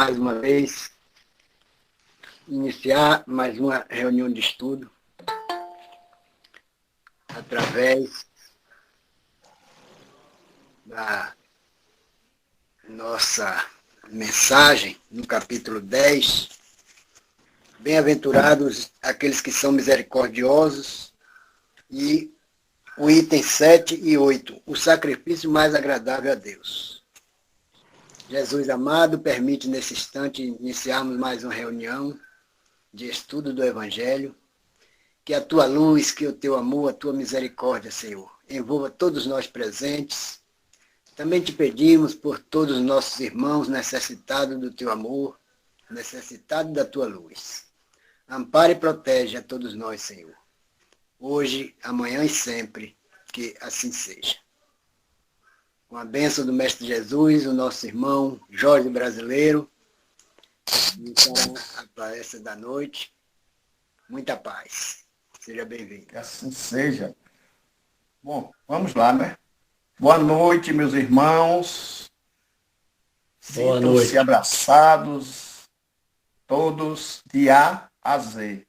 mais uma vez, iniciar mais uma reunião de estudo através da nossa mensagem no capítulo 10. Bem-aventurados aqueles que são misericordiosos, e o item 7 e 8, o sacrifício mais agradável a Deus. Jesus amado, permite nesse instante iniciarmos mais uma reunião de estudo do Evangelho. Que a tua luz, que o teu amor, a tua misericórdia, Senhor, envolva todos nós presentes. Também te pedimos por todos os nossos irmãos necessitados do teu amor, necessitados da tua luz. Ampara e protege a todos nós, Senhor. Hoje, amanhã e sempre, que assim seja. Com a bênção do Mestre Jesus, o nosso irmão Jorge Brasileiro, iniciará a palestra da noite. Muita paz. Seja bem-vindo. Que assim seja. Bom, vamos lá, né? Boa noite, meus irmãos. Sintam-se abraçados, todos de A a Z.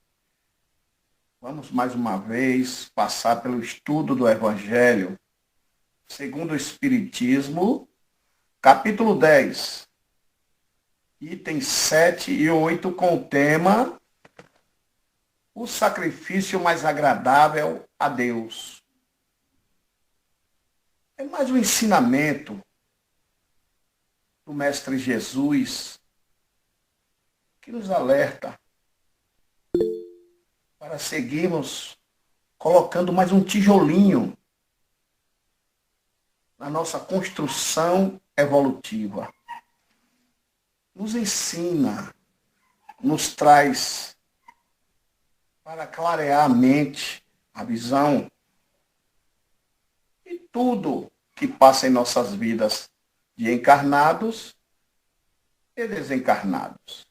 Vamos mais uma vez passar pelo estudo do Evangelho segundo o Espiritismo, capítulo 10, itens 7 e 8, com o tema o sacrifício mais agradável a Deus. É mais um ensinamento do Mestre Jesus que nos alerta para seguirmos colocando mais um tijolinho na nossa construção evolutiva. Nos ensina, nos traz para clarear a mente, a visão e tudo que passa em nossas vidas de encarnados e desencarnados.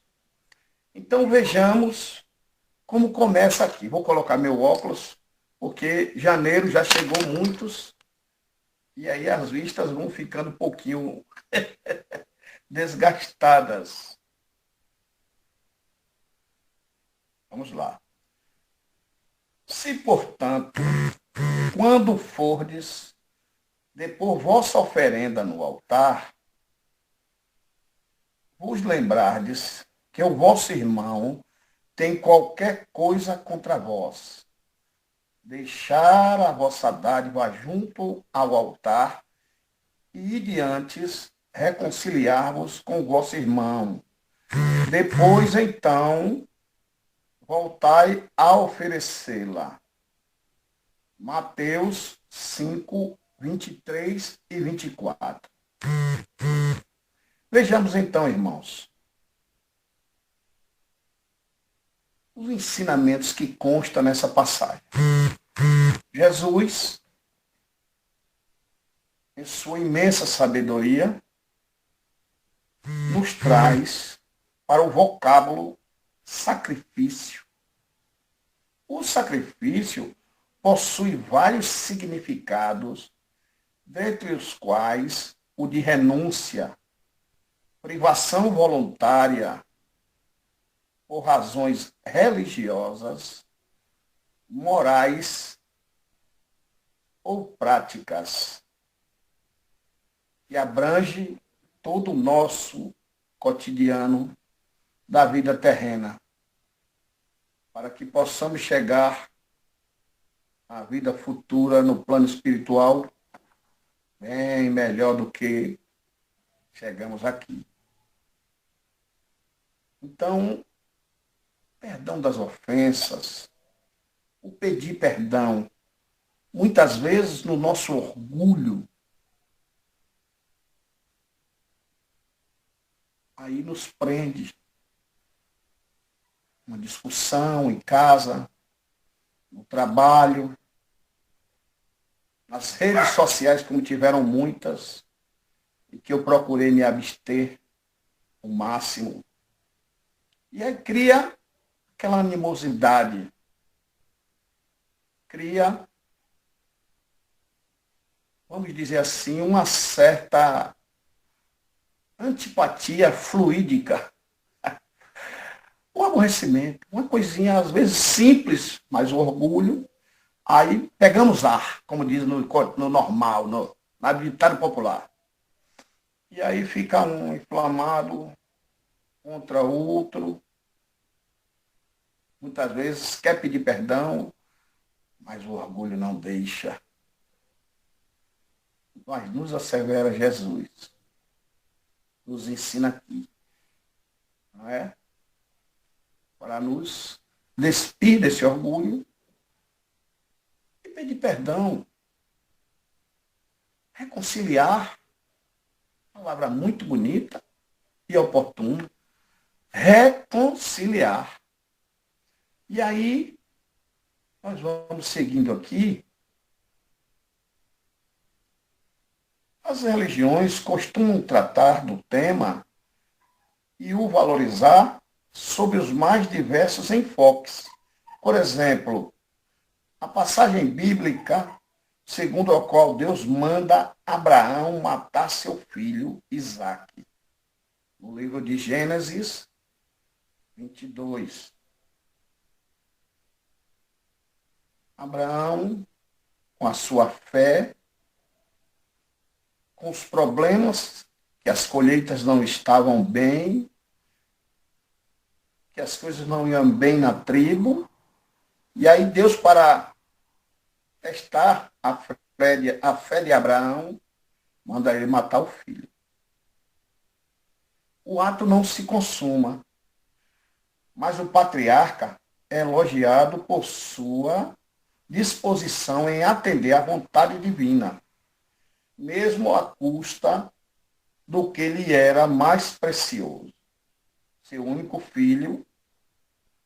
Então vejamos como começa aqui. Vou colocar meu óculos, porque janeiro já chegou muitos, e aí as vistas vão ficando um pouquinho desgastadas. Vamos lá. Se, portanto, quando fordes depor vossa oferenda no altar, vos lembrardes que o vosso irmão tem qualquer coisa contra vós, deixar a vossa dádiva junto ao altar e de antes reconciliar-vos com o vosso irmão. Depois, então, voltai a oferecê-la. Mateus 5, 23 e 24. Vejamos então, irmãos, os ensinamentos que constam nessa passagem. Jesus, em sua imensa sabedoria, nos traz para o vocábulo sacrifício. O sacrifício possui vários significados, dentre os quais o de renúncia, privação voluntária por razões religiosas, morais ou práticas, que abrange todo o nosso cotidiano da vida terrena, para que possamos chegar à vida futura no plano espiritual bem melhor do que chegamos aqui. Então, perdão das ofensas, o pedir perdão, muitas vezes no nosso orgulho, aí nos prende. Uma discussão em casa, no trabalho, nas redes sociais, como tiveram muitas, e que eu procurei me abster o máximo. E aí cria aquela animosidade, cria, vamos dizer assim, uma certa antipatia fluídica, o aborrecimento, uma coisinha às vezes simples, mas o orgulho. Aí pegamos ar, como diz no normal, na ditado popular. E aí fica um inflamado contra outro. Muitas vezes quer pedir perdão, mas o orgulho não deixa. Mas nos assevera Jesus. Nos ensina aqui. Não é? Para nos despir desse orgulho e pedir perdão. Reconciliar. Palavra muito bonita e oportuna. Reconciliar. E aí, nós vamos seguindo aqui. As religiões costumam tratar do tema e o valorizar sob os mais diversos enfoques. Por exemplo, a passagem bíblica segundo a qual Deus manda Abraão matar seu filho Isaque. No livro de Gênesis 22. Abraão, com a sua fé, com os problemas, que as colheitas não estavam bem, que as coisas não iam bem na tribo, e aí Deus, para testar a fé de Abraão, manda ele matar o filho. O ato não se consuma, mas o patriarca é elogiado por sua disposição em atender à vontade divina, mesmo à custa do que lhe era mais precioso, seu único filho,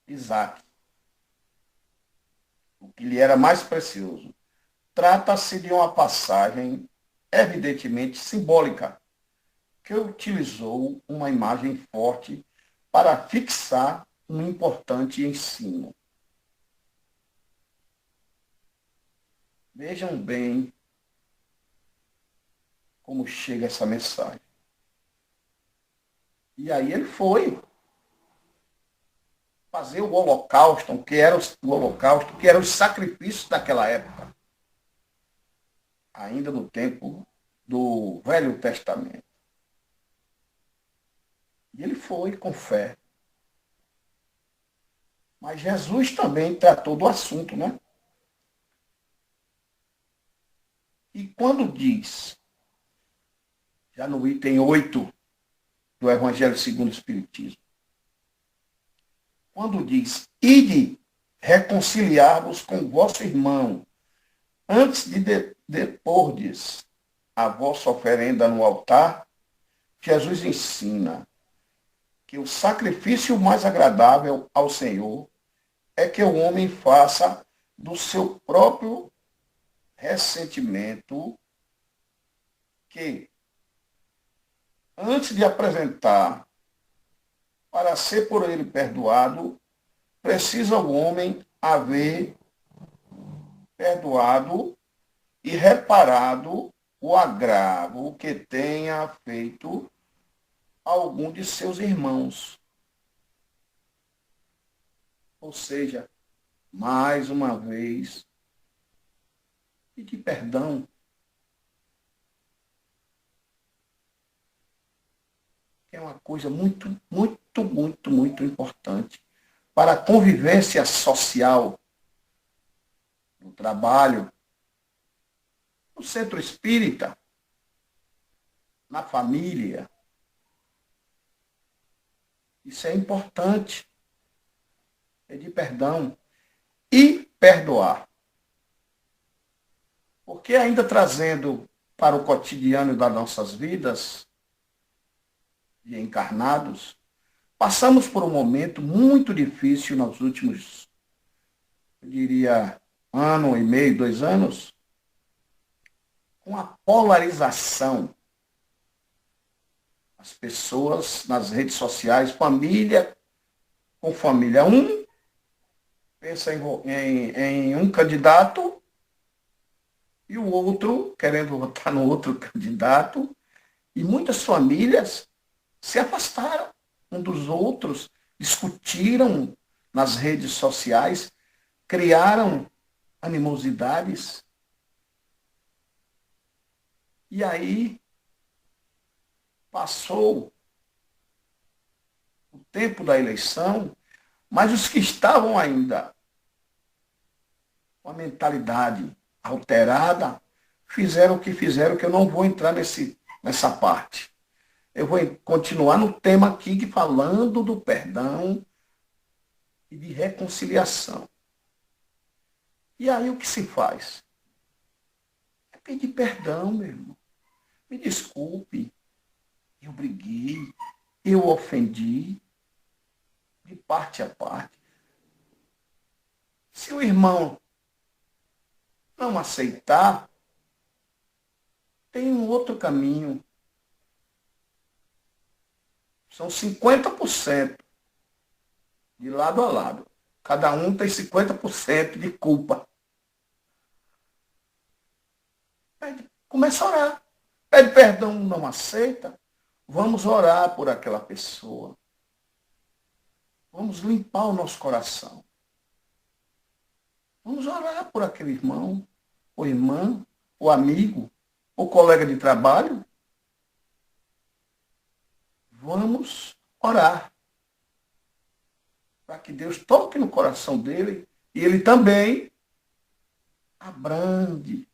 Isaque. O que lhe era mais precioso. Trata-se de uma passagem evidentemente simbólica, que utilizou uma imagem forte para fixar um importante ensino. Vejam bem como chega essa mensagem. E aí ele foi fazer o holocausto, que era os sacrifícios daquela época, ainda no tempo do Velho Testamento. E ele foi com fé. Mas Jesus também tratou do assunto, né? E quando diz, já no item 8 do Evangelho segundo o Espiritismo, quando diz, ide reconciliar-vos com o vosso irmão, antes de depordes a vossa oferenda no altar, Jesus ensina que o sacrifício mais agradável ao Senhor é que o homem faça do seu próprio ressentimento que, antes de apresentar para ser por ele perdoado, precisa o homem haver perdoado e reparado o agravo que tenha feito algum de seus irmãos. Ou seja, mais uma vez, pedir perdão. É uma coisa muito, muito, muito, muito importante para a convivência social, no trabalho, no centro espírita, na família. Isso é importante. Pedir perdão e perdoar. Porque ainda trazendo para o cotidiano das nossas vidas, de encarnados, passamos por um momento muito difícil nos últimos, eu diria, 1 ano e meio, 2 anos, com a polarização. As pessoas nas redes sociais, família com família. Um pensa em um candidato e o outro querendo votar no outro candidato. E muitas famílias se afastaram um dos outros, discutiram nas redes sociais, criaram animosidades. E aí passou o tempo da eleição, mas os que estavam ainda com a mentalidade alterada fizeram o que fizeram, que eu não vou entrar nessa parte. Eu vou continuar no tema aqui, falando do perdão e de reconciliação. E aí o que se faz? É pedir perdão, meu irmão. Me desculpe, eu briguei, eu ofendi, de parte a parte. Se o irmão não aceitar, tem um outro caminho. São 50% de lado a lado. Cada um tem 50% de culpa. Começa a orar. Pede perdão, não aceita. Vamos orar por aquela pessoa. Vamos limpar o nosso coração. Vamos orar por aquele irmão, ou irmã, ou amigo, ou colega de trabalho. Vamos orar para que Deus toque no coração dele e ele também abrande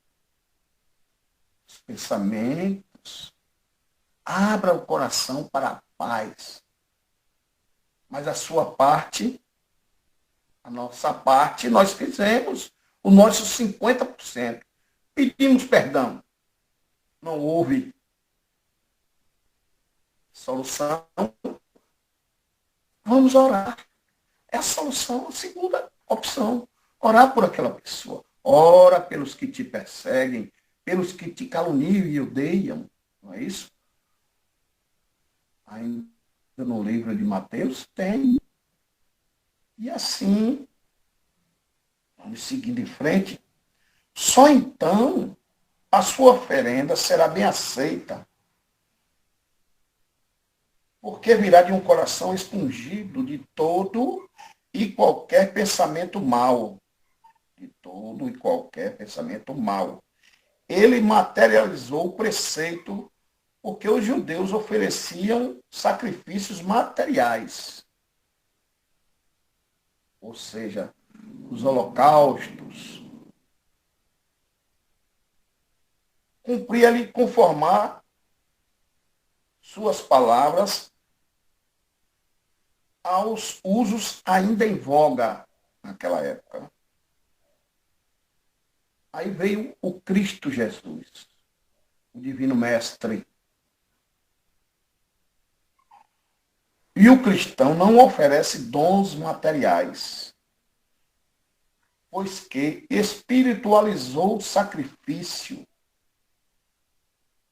os pensamentos, abra o coração para a paz. Mas a sua parte, a nossa parte, nós fizemos o nosso 50%. Pedimos perdão. Não houve solução. Vamos orar. É a solução, a segunda opção. Orar por aquela pessoa. Ora pelos que te perseguem, pelos que te caluniam e odeiam. Não é isso? Ainda no livro de Mateus tem. E assim, vamos seguindo em frente. Só então a sua oferenda será bem aceita. Porque virá de um coração expungido de todo e qualquer pensamento mau. De todo e qualquer pensamento mau. Ele materializou o preceito porque os judeus ofereciam sacrifícios materiais. Ou seja, os holocaustos. Cumpria-lhe conformar suas palavras aos usos ainda em voga naquela época. Aí veio o Cristo Jesus, o Divino Mestre. E o cristão não oferece dons materiais, pois que espiritualizou o sacrifício.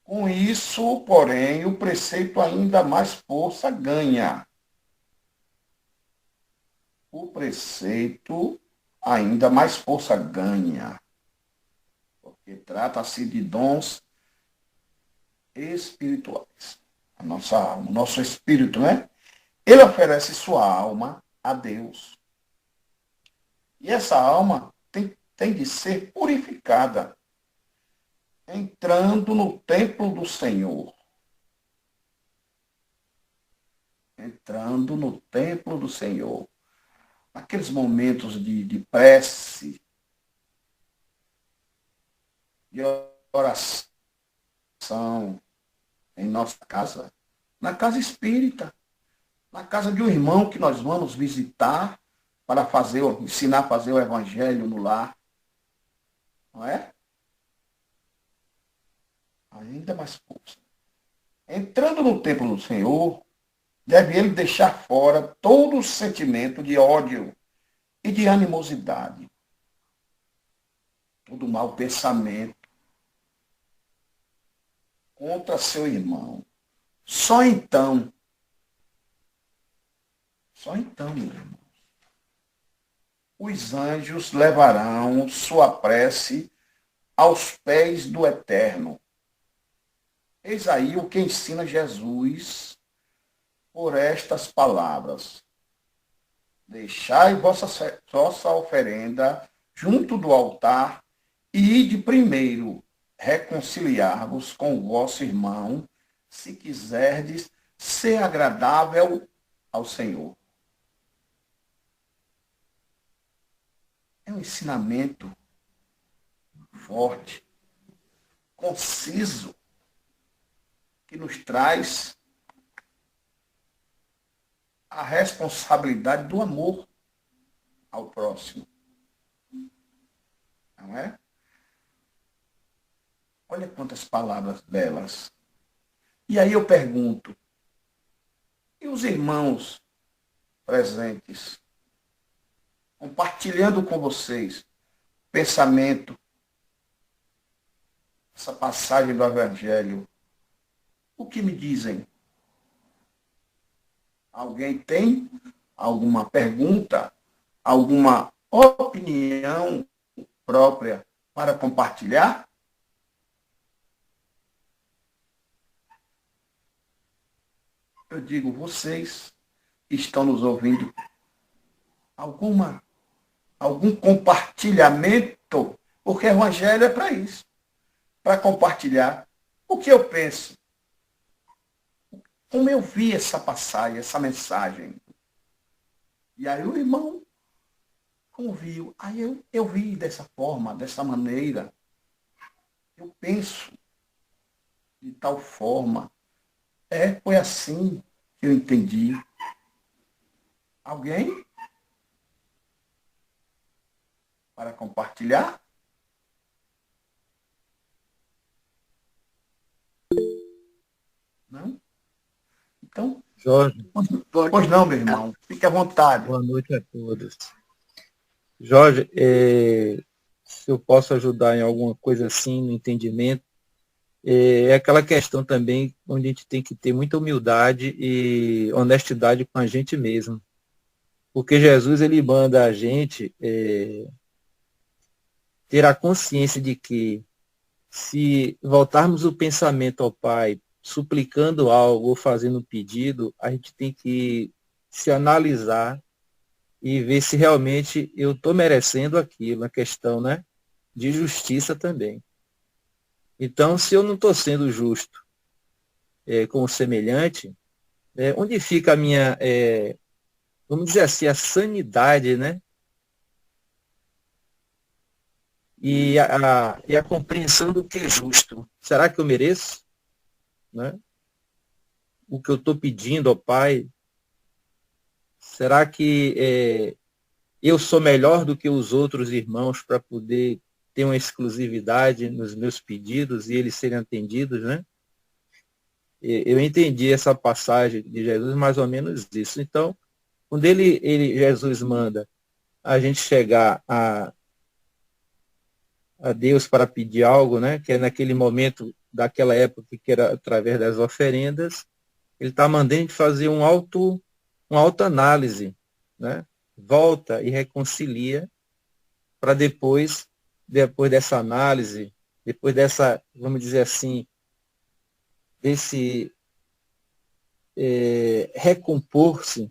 Com isso, porém, o preceito ainda mais força ganha. O preceito ainda mais força ganha. Porque trata-se de dons espirituais. A nossa alma, o nosso espírito, né? Ele oferece sua alma a Deus. E essa alma tem de ser purificada, entrando no templo do Senhor. Entrando no templo do Senhor. Naqueles momentos de prece, de oração em nossa casa, na casa espírita, na casa de um irmão que nós vamos visitar para ensinar a fazer o evangelho no lar. Não é? Ainda mais força. Entrando no templo do Senhor, deve ele deixar fora todo o sentimento de ódio e de animosidade. Todo mau pensamento contra seu irmão. Só então, meu irmão, os anjos levarão sua prece aos pés do Eterno. Eis aí o que ensina Jesus por estas palavras. Deixai vossa oferenda junto do altar e ide primeiro reconciliar-vos com o vosso irmão, se quiserdes ser agradável ao Senhor. É um ensinamento forte, conciso, que nos traz a responsabilidade do amor ao próximo. Não é? Olha quantas palavras belas. E aí eu pergunto, e os irmãos presentes, compartilhando com vocês pensamento, essa passagem do Evangelho, o que me dizem? Alguém tem alguma pergunta, alguma opinião própria para compartilhar? Eu digo, vocês que estão nos ouvindo, algum compartilhamento, porque o Evangelho é para isso, para compartilhar o que eu penso, como eu vi essa passagem, essa mensagem. E aí o irmão ouviu, aí eu vi dessa forma, dessa maneira, eu penso de tal forma. Foi assim que eu entendi. Alguém? Para compartilhar? Não? Então, Jorge, pois não, meu irmão. Fique à vontade. boa noite a todos. Jorge, se eu posso ajudar em alguma coisa assim, no entendimento, é aquela questão também onde a gente tem que ter muita humildade e honestidade com a gente mesmo. Porque Jesus, ele manda a gente ter a consciência de que se voltarmos o pensamento ao Pai, suplicando algo ou fazendo um pedido, a gente tem que se analisar e ver se realmente eu estou merecendo aquilo, a questão, né, de justiça também. Então, se eu não estou sendo justo com o semelhante, onde fica a minha, vamos dizer assim, a sanidade, né? E a compreensão do que é justo. Será que eu mereço? Né? O que eu estou pedindo ao Pai? Será que eu sou melhor do que os outros irmãos para poder ter uma exclusividade nos meus pedidos e eles serem atendidos, né? Eu entendi essa passagem de Jesus mais ou menos isso. Então, quando Jesus manda a gente chegar a Deus para pedir algo, né? Que é naquele momento daquela época que era através das oferendas, ele está mandando a gente fazer uma autoanálise, né? Volta e reconcilia para depois dessa análise, depois dessa, vamos dizer assim, desse recompor-se,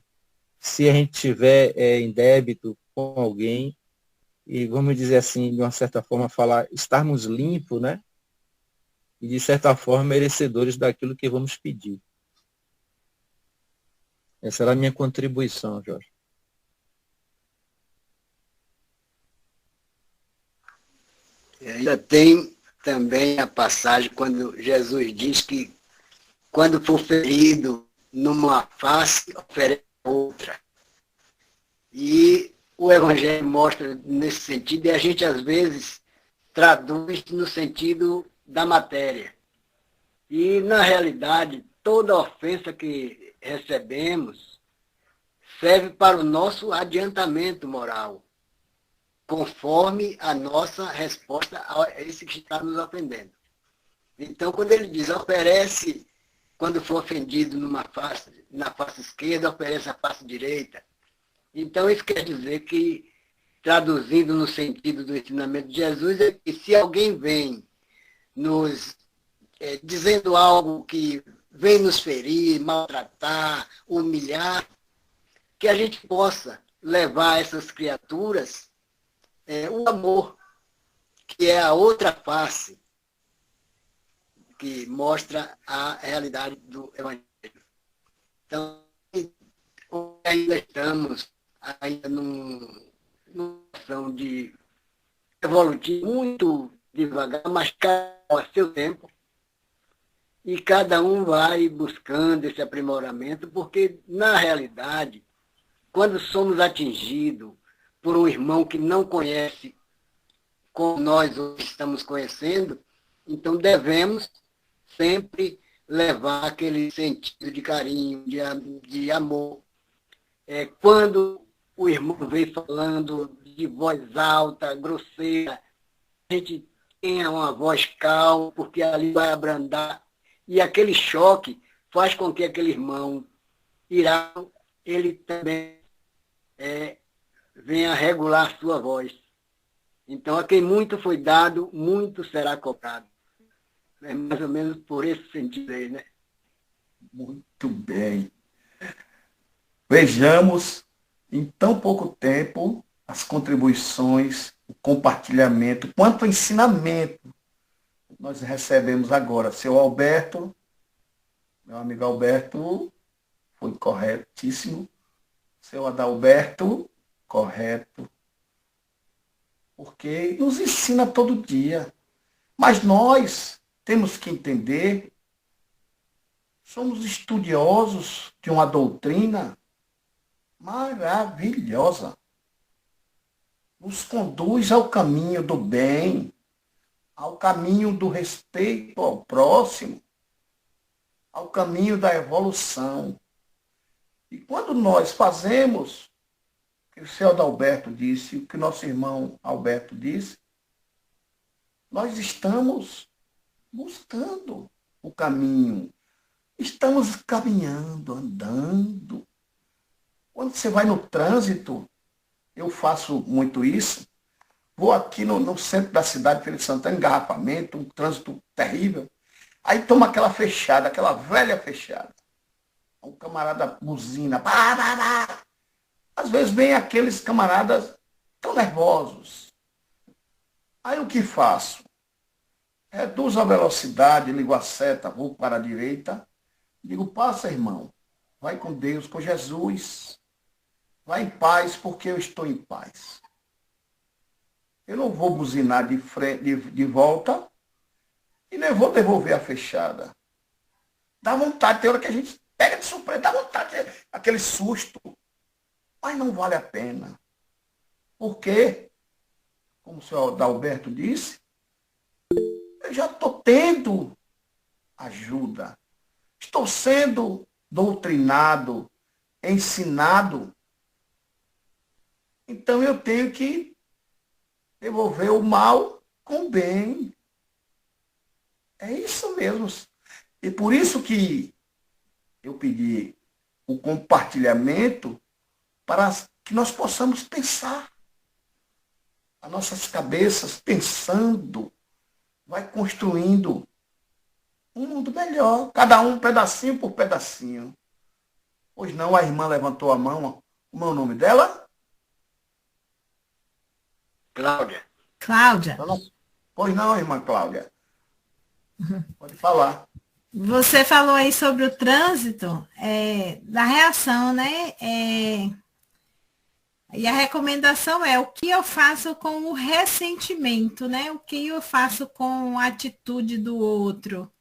se a gente tiver em débito com alguém, e vamos dizer assim, de uma certa forma, falar, estarmos limpos, né? E de certa forma merecedores daquilo que vamos pedir. Essa era a minha contribuição, Jorge. E ainda tem também a passagem quando Jesus diz que quando for ferido numa face, oferece outra. E o Evangelho mostra nesse sentido, e a gente às vezes traduz no sentido da matéria. E, na realidade, toda ofensa que recebemos serve para o nosso adiantamento moral, conforme a nossa resposta a esse que está nos ofendendo. Então, quando ele diz, oferece, quando for ofendido na face esquerda, oferece a face direita. Então, isso quer dizer que, traduzindo no sentido do ensinamento de Jesus, é que se alguém vem nos dizendo algo que vem nos ferir, maltratar, humilhar, que a gente possa levar a essas criaturas o amor, que é a outra face que mostra a realidade do Evangelho. Então, ainda estamos numa ação de evolutiva muito devagar, mas a seu tempo, e cada um vai buscando esse aprimoramento, porque, na realidade, quando somos atingidos por um irmão que não conhece como nós hoje estamos conhecendo, então devemos sempre levar aquele sentido de carinho, de amor. Quando o irmão vem falando de voz alta, grosseira, a gente tenha uma voz calma, porque ali vai abrandar. E aquele choque faz com que aquele irmão irado, ele também venha regular sua voz. Então, a quem muito foi dado, muito será cobrado. É mais ou menos por esse sentido aí, né? Muito bem. Vejamos, em tão pouco tempo, as contribuições, o compartilhamento, quanto ensinamento nós recebemos agora. Seu Alberto, meu amigo Alberto, foi corretíssimo. Seu Adalberto, correto. Porque nos ensina todo dia. Mas nós temos que entender, somos estudiosos de uma doutrina maravilhosa. Nos conduz ao caminho do bem, ao caminho do respeito ao próximo, ao caminho da evolução. E quando nós fazemos o que o seu Adalberto disse, o que o nosso irmão Alberto disse, nós estamos buscando o caminho. Estamos caminhando, andando. Quando você vai no trânsito, eu faço muito isso, vou aqui no centro da cidade, Feira de Santana, engarrafamento, um trânsito terrível. Aí toma aquela fechada, aquela velha fechada. Um camarada buzina. Pá, pá, pá. Às vezes vem aqueles camaradas tão nervosos. Aí o que faço? Reduzo a velocidade, ligo a seta, vou para a direita. Digo, passa, irmão. Vai com Deus, com Jesus. Vai em paz, porque eu estou em paz. Eu não vou buzinar de volta e nem vou devolver a fechada. Dá vontade, tem hora que a gente pega de surpresa, dá vontade, aquele susto. Mas não vale a pena. Por quê? Como o senhor Adalberto disse, eu já estou tendo ajuda. Estou sendo doutrinado, ensinado. Então eu tenho que devolver o mal com o bem. É isso mesmo. E por isso que eu pedi o compartilhamento para que nós possamos pensar. As nossas cabeças pensando, vai construindo um mundo melhor. Cada um pedacinho por pedacinho. Pois não, a irmã levantou a mão. Como é o nome dela? Cláudia. Cláudia. Pois não, irmã Cláudia. Pode falar. Você falou aí sobre o trânsito, da reação, né? E a recomendação é o que eu faço com o ressentimento, né? O que eu faço com a atitude do outro.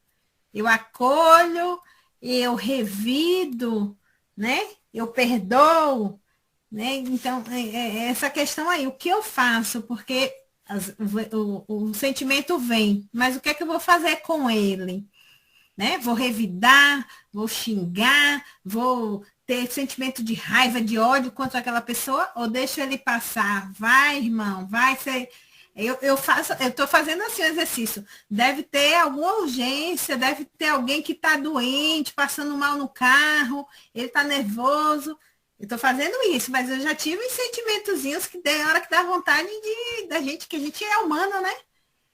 Eu acolho, eu revido, né? Eu perdoo, né? Então, essa questão aí, o que eu faço? Porque o sentimento vem, mas o que é que eu vou fazer com ele? Né? Vou revidar, vou xingar, vou ter sentimento de raiva, de ódio contra aquela pessoa, ou deixo ele passar? Vai, irmão, vai ser. Eu estou fazendo assim o exercício. Deve ter alguma urgência, deve ter alguém que está doente, passando mal no carro, ele está nervoso. Eu estou fazendo isso, mas eu já tive uns sentimentozinhos que tem hora que dá vontade da gente, que a gente é humano, né?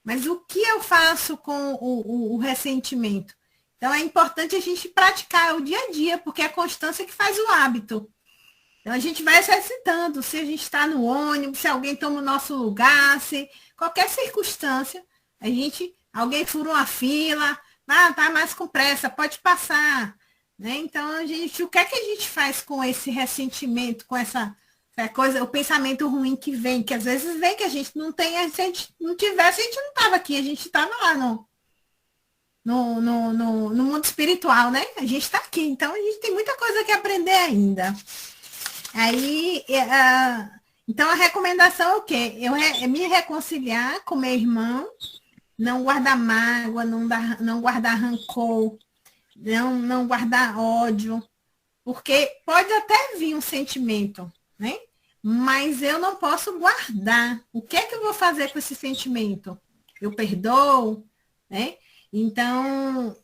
Mas o que eu faço com o ressentimento? Então é importante a gente praticar o dia a dia, porque é a constância que faz o hábito. Então a gente vai exercitando, se a gente está no ônibus, se alguém toma o nosso lugar, se qualquer circunstância, alguém fura uma fila, tá mais com pressa, pode passar. Né? Então, o que é que a gente faz com esse ressentimento, com essa coisa, o pensamento ruim que vem, que às vezes vem que a gente não tem, se a gente não tivesse, a gente não estava aqui, a gente estava lá no mundo espiritual, né? A gente está aqui, então a gente tem muita coisa que aprender ainda. Aí, então a recomendação é o quê? É me reconciliar com meu irmão, não guardar mágoa, não guardar rancor, não guardar ódio, porque pode até vir um sentimento, né? Mas eu não posso guardar. O que é que eu vou fazer com esse sentimento? Eu perdoo, né? Então,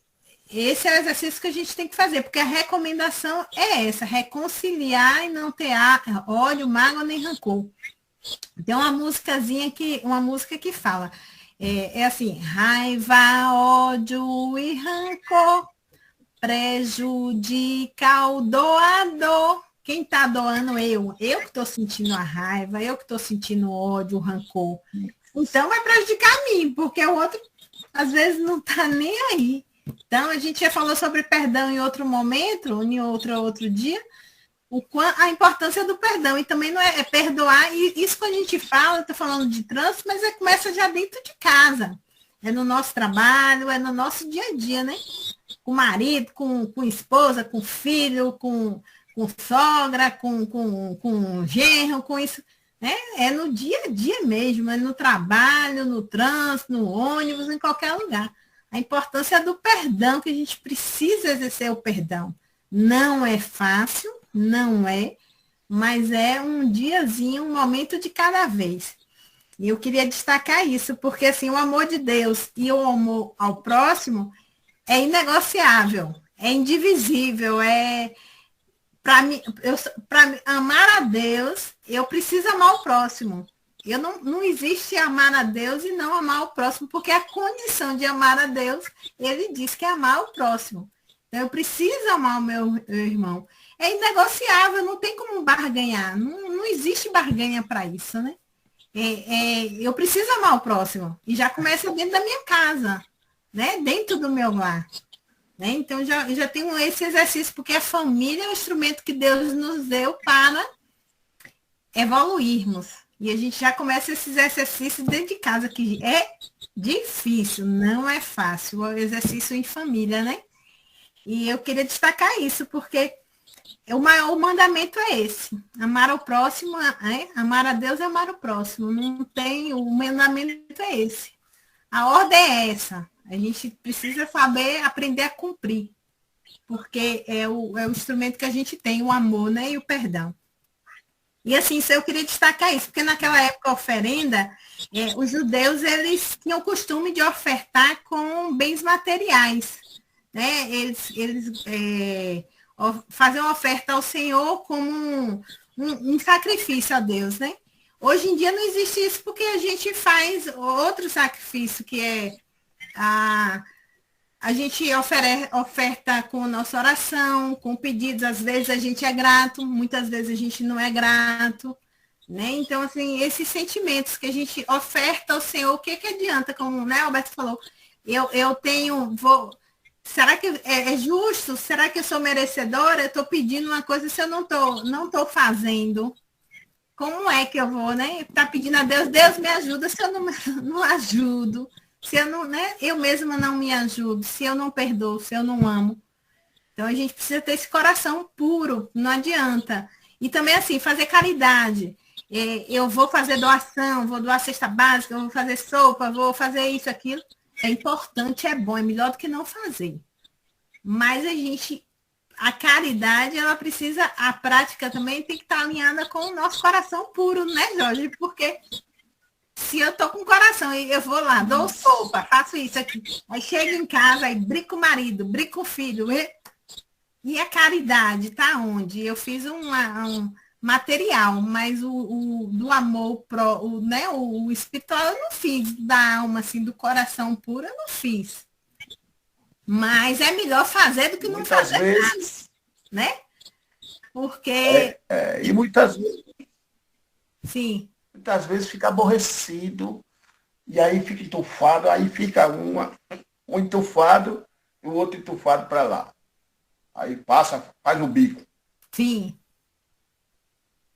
esse é o exercício que a gente tem que fazer, porque a recomendação é essa, reconciliar e não ter ódio, mágoa nem rancor. Tem uma música que fala, é assim, raiva, ódio e rancor prejudica o doador. Quem está doando? Eu que estou sentindo a raiva, eu que estou sentindo o ódio, o rancor. Então vai prejudicar a mim, porque o outro às vezes não está nem aí. Então, a gente já falou sobre perdão em outro momento, em outro dia, a importância do perdão. E também não é perdoar, e isso que a gente fala, estou falando de trânsito, mas começa já dentro de casa. É no nosso trabalho, é no nosso dia a dia, né? Com o marido, com esposa, com filho, com sogra, com genro, com isso. Né? É no dia a dia mesmo, é no trabalho, no trânsito, no ônibus, em qualquer lugar. A importância do perdão, que a gente precisa exercer o perdão. Não é fácil, não é, mas é um diazinho, um momento de cada vez. E eu queria destacar isso, porque assim, o amor de Deus e o amor ao próximo é inegociável, é indivisível, para amar a Deus, eu preciso amar o próximo. Não existe amar a Deus e não amar o próximo, porque a condição de amar a Deus, ele diz que é amar o próximo. Então, eu preciso amar o meu irmão. É inegociável, não tem como barganhar. Não existe barganha para isso, né? Eu preciso amar o próximo. E já começa dentro da minha casa, né? Dentro do meu lar. Né? Então, já tenho esse exercício, porque a família é o instrumento que Deus nos deu para evoluirmos. E a gente já começa esses exercícios dentro de casa, que é difícil, não é fácil, o exercício em família, né? E eu queria destacar isso, porque o maior mandamento é esse, amar ao próximo, amar a Deus e amar o próximo. Não tem, o mandamento é esse. A ordem é essa. A gente precisa saber aprender a cumprir, porque é o instrumento que a gente tem, o amor, né? E o perdão. E assim, eu queria destacar isso, porque naquela época a oferenda, os judeus, eles tinham o costume de ofertar com bens materiais. Né? Eles faziam oferta ao Senhor como um sacrifício a Deus. Né? Hoje em dia não existe isso, porque a gente faz outro sacrifício, que é a gente oferta com nossa oração, com pedidos. Às vezes a gente é grato, muitas vezes a gente não é grato. Né? Então, assim, esses sentimentos que a gente oferta ao Senhor, o que adianta? Como, né, Alberto falou, será que é justo? Será que eu sou merecedora? Eu estou pedindo uma coisa se eu não estou fazendo. Como é que eu vou, né? Tá pedindo a Deus, Deus me ajuda se eu não ajudo. Se eu não, né? Eu mesma não me ajudo, se eu não perdoo, se eu não amo. Então a gente precisa ter esse coração puro, não adianta. E também assim, fazer caridade. Eu vou fazer doação, vou doar cesta básica, vou fazer sopa, vou fazer isso, aquilo. É importante, é bom, é melhor do que não fazer. Mas a caridade, ela precisa, a prática também tem que estar alinhada com o nosso coração puro, né, Jorge? Porque se eu tô com o coração e eu vou lá, dou sopa, faço isso aqui, aí chego em casa, aí brigo com o marido, brigo com o filho, e a caridade tá onde? Eu fiz um material, mas o do amor, né, o espiritual eu não fiz, da alma, assim, do coração puro, eu não fiz. Mas é melhor fazer do que não Muitas fazer vezes, nada, né? Porque, e sim, muitas vezes fica aborrecido, e aí fica entufado, aí fica um entufado e o outro entufado para lá. Aí passa, faz o bico. sim.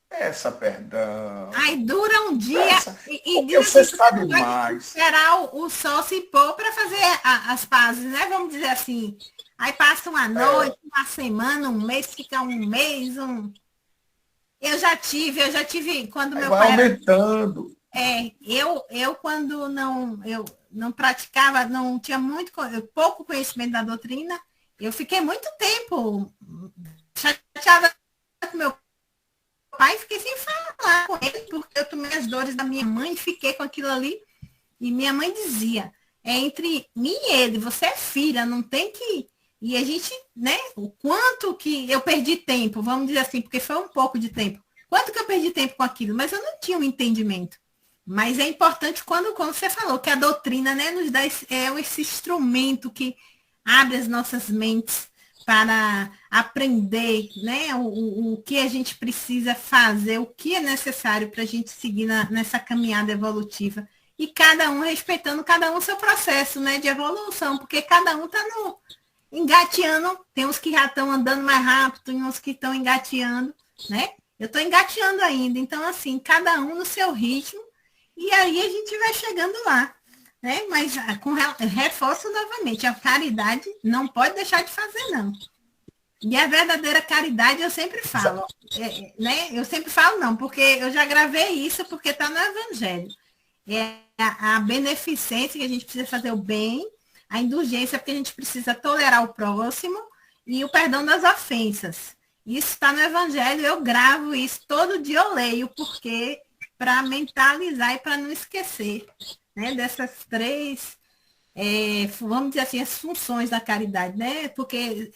Peça perdão. Aí dura um dia Peça, e porque diz você assim, você sabe não vai mais. esperar o sol se pôr para fazer as pazes, né? Vamos dizer assim. Aí passa uma noite, uma semana, um mês, fica um mês, um. Eu já tive, quando Aí meu vai pai era. aumentando. Eu quando eu não praticava, não tinha pouco conhecimento da doutrina, eu fiquei muito tempo chateada com meu pai, fiquei sem falar com ele, porque eu tomei as dores da minha mãe, fiquei com aquilo ali, e minha mãe dizia, é entre mim e ele, você é filha, não tem que. E a gente, né, o quanto que eu perdi tempo, vamos dizer assim, porque foi um pouco de tempo. Quanto que eu perdi tempo com aquilo? Mas eu não tinha um entendimento. Mas é importante quando você falou que a doutrina, né, nos dá esse instrumento que abre as nossas mentes para aprender, né, o que a gente precisa fazer, o que é necessário para a gente seguir nessa caminhada evolutiva. E cada um respeitando cada um o seu processo, né, de evolução, porque cada um está engateando, tem uns que já estão andando mais rápido, tem uns que estão engateando, né? Eu estou engateando ainda, então assim, cada um no seu ritmo, e aí a gente vai chegando lá, né? Mas reforço novamente, a caridade não pode deixar de fazer, não. E a verdadeira caridade eu sempre falo, né? Eu sempre falo não, porque eu já gravei isso, porque está no Evangelho. É a beneficência, que a gente precisa fazer o bem, a indulgência, porque a gente precisa tolerar o próximo, e o perdão das ofensas. Isso está no Evangelho, eu gravo isso, todo dia eu leio, porque para mentalizar e para não esquecer, né, dessas três, vamos dizer assim, as funções da caridade, né? Porque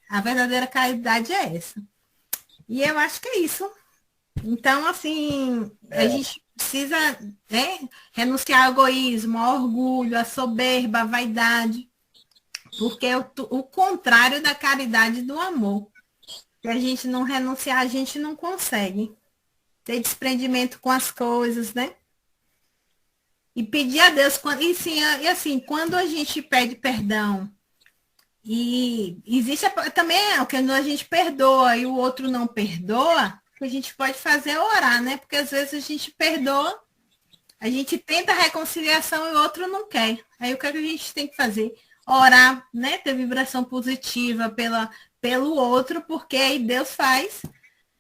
a verdadeira caridade é essa. E eu acho que é isso. Então, assim, a É, gente precisa, renunciar ao egoísmo, ao orgulho, à soberba, à vaidade, porque é o contrário da caridade e do amor. Se a gente não renunciar, a gente não consegue ter desprendimento com as coisas, né? E pedir a Deus, e assim, quando a gente pede perdão, e existe também quando a gente perdoa e o outro não perdoa, o que a gente pode fazer é orar, né? Porque às vezes a gente perdoa, a gente tenta a reconciliação e o outro não quer. Aí o que a gente tem que fazer? Orar, né? Ter vibração positiva pelo outro, porque aí Deus faz.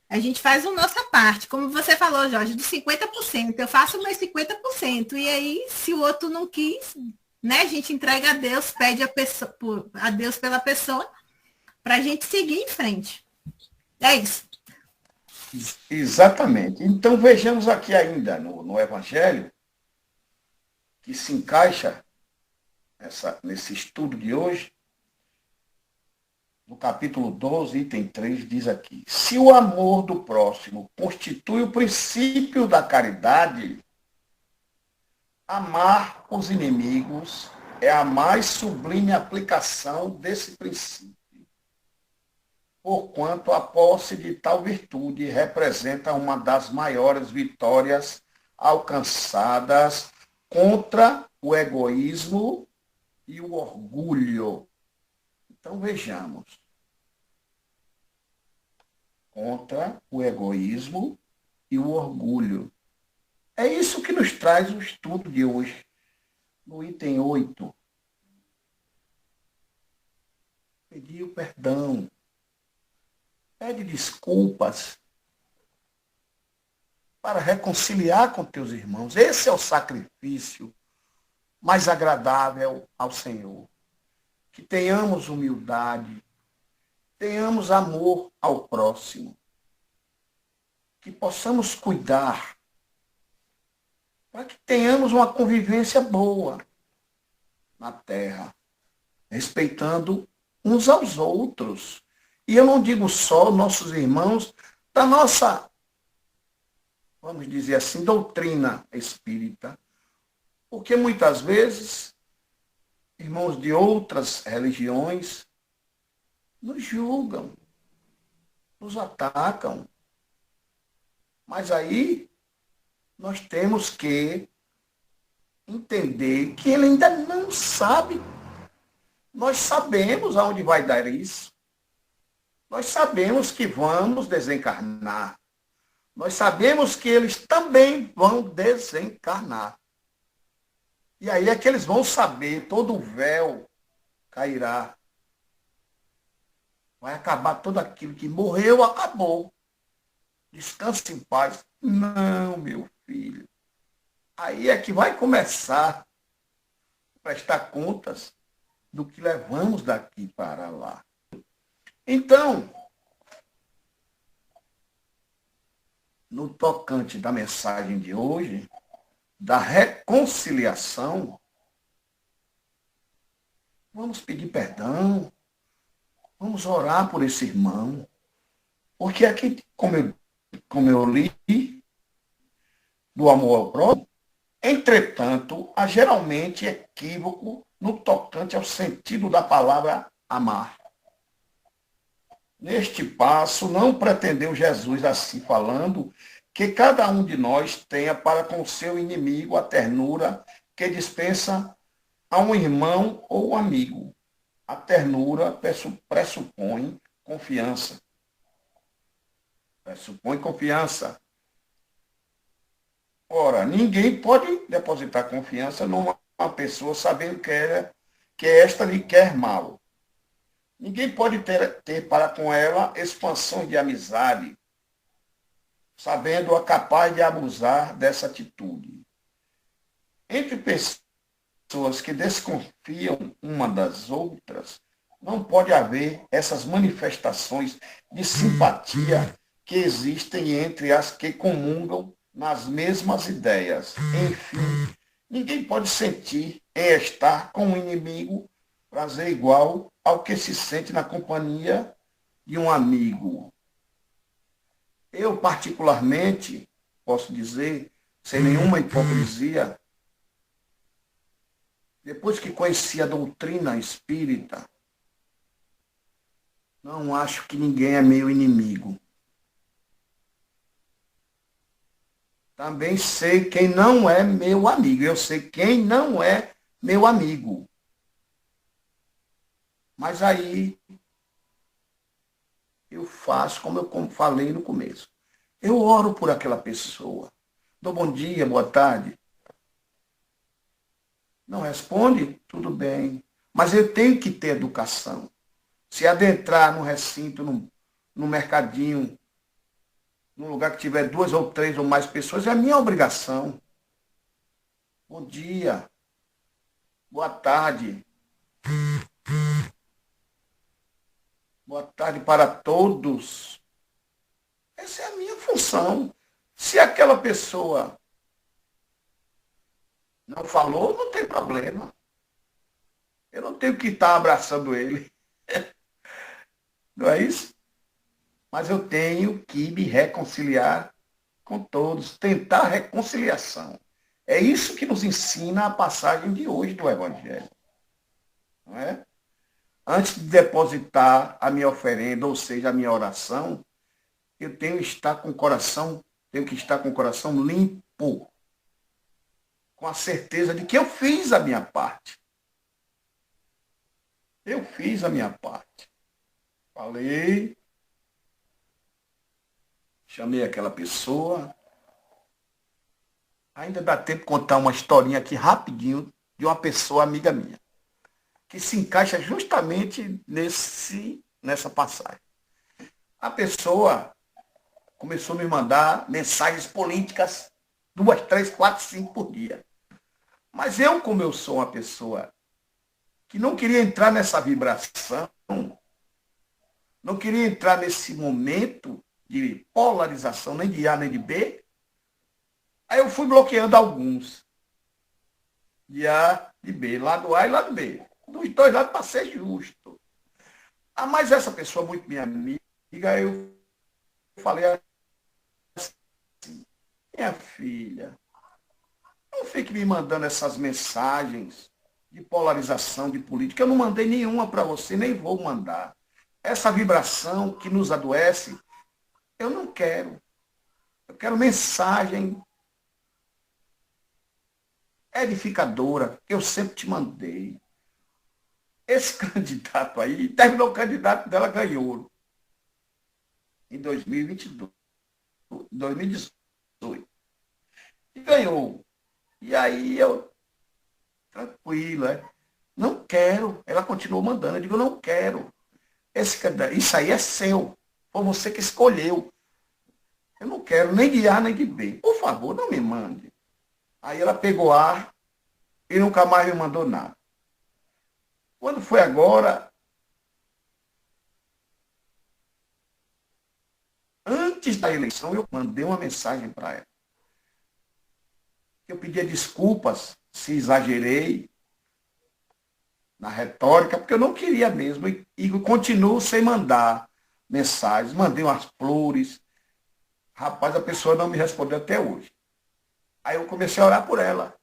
A gente faz a nossa parte, como você falou, Jorge, dos 50%. Eu faço meus 50%. E aí, se o outro não quis, né, a gente entrega a Deus, pede a Deus pela pessoa, para a gente seguir em frente. É isso. exatamente. Então vejamos aqui ainda no Evangelho, que se encaixa nesse estudo de hoje, no capítulo 12, item 3, diz aqui: se o amor do próximo constitui o princípio da caridade, amar os inimigos é a mais sublime aplicação desse princípio, porquanto a posse de tal virtude representa uma das maiores vitórias alcançadas contra o egoísmo e o orgulho. Então vejamos. Contra o egoísmo e o orgulho. É isso que nos traz o estudo de hoje. No item 8, pedir o perdão. Pede desculpas para reconciliar com teus irmãos. Esse é o sacrifício mais agradável ao Senhor. Que tenhamos humildade, tenhamos amor ao próximo, que possamos cuidar, para que tenhamos uma convivência boa na terra, respeitando uns aos outros. E eu não digo só nossos irmãos da nossa, vamos dizer assim, doutrina espírita, porque muitas vezes irmãos de outras religiões nos julgam, nos atacam. Mas aí nós temos que entender que ele ainda não sabe. Nós sabemos aonde vai dar isso. Nós sabemos que vamos desencarnar. Nós sabemos que eles também vão desencarnar. E aí é que eles vão saber, todo o véu cairá. Vai acabar tudo aquilo que morreu, acabou. Descanse em paz. Não, meu filho. Aí é que vai começar a prestar contas do que levamos daqui para lá. Então, no tocante da mensagem de hoje, da reconciliação, vamos pedir perdão, vamos orar por esse irmão, porque aqui, como eu li, do amor ao próximo, entretanto, há geralmente equívoco no tocante ao sentido da palavra amar. Neste passo, não pretendeu Jesus, assim falando, que cada um de nós tenha para com seu inimigo a ternura que dispensa a um irmão ou amigo. A ternura pressupõe confiança. Pressupõe confiança. Ora, ninguém pode depositar confiança numa pessoa sabendo que esta lhe quer mal. Ninguém pode ter para com ela expansão de amizade, sabendo-a capaz de abusar dessa atitude. Entre pessoas que desconfiam uma das outras, não pode haver essas manifestações de simpatia que existem entre as que comungam nas mesmas ideias. Enfim, ninguém pode sentir em estar com um inimigo prazer igual ao que se sente na companhia de um amigo. Eu, particularmente, posso dizer, sem nenhuma hipocrisia, depois que conheci a doutrina espírita, não acho que ninguém é meu inimigo. Também sei quem não é meu amigo. Eu sei quem não é meu amigo. Mas aí eu faço como eu falei no começo. Eu oro por aquela pessoa. Dou bom dia, boa tarde. Não responde? Tudo bem. Mas eu tenho que ter educação. Se adentrar no recinto, no mercadinho, num lugar que tiver 2 ou 3 ou mais pessoas, é a minha obrigação. Bom dia. Boa tarde. Boa tarde para todos. Essa é a minha função. Se aquela pessoa não falou, não tem problema. Eu não tenho que estar abraçando ele. Não é isso? Mas eu tenho que me reconciliar com todos, tentar reconciliação. É isso que nos ensina a passagem de hoje do Evangelho. Não é? Antes de depositar a minha oferenda, ou seja, a minha oração, eu tenho que estar com o coração limpo, com a certeza de que eu fiz a minha parte. Eu fiz a minha parte. Falei, chamei aquela pessoa. Ainda dá tempo de contar uma historinha aqui rapidinho de uma pessoa amiga minha, que se encaixa justamente nessa passagem. A pessoa começou a me mandar mensagens políticas 2, 3, 4, 5 por dia. Mas eu, como eu sou uma pessoa que não queria entrar nessa vibração, não queria entrar nesse momento de polarização, nem de A nem de B, aí eu fui bloqueando alguns. De A, de B, lado A e lado B. Dos dois lados para ser justo. Ah, mas essa pessoa muito minha amiga, eu falei assim, minha filha, não fique me mandando essas mensagens de polarização, de política. Eu não mandei nenhuma para você, nem vou mandar. Essa vibração que nos adoece, eu não quero. Eu quero mensagem edificadora, que eu sempre te mandei. Esse candidato aí, terminou o candidato dela, ganhou. Em 2022, 2018. E ganhou. E aí eu, tranquilo, não quero. Ela continuou mandando. Eu digo, eu não quero. Isso aí é seu. Foi você que escolheu. Eu não quero nem de A nem de B. Por favor, não me mande. Aí ela pegou ar e nunca mais me mandou nada. Quando foi agora, antes da eleição, eu mandei uma mensagem para ela. Eu pedia desculpas se exagerei na retórica, porque eu não queria mesmo. E continuo sem mandar mensagens. Mandei umas flores. Rapaz, a pessoa não me respondeu até hoje. Aí eu comecei a orar por ela.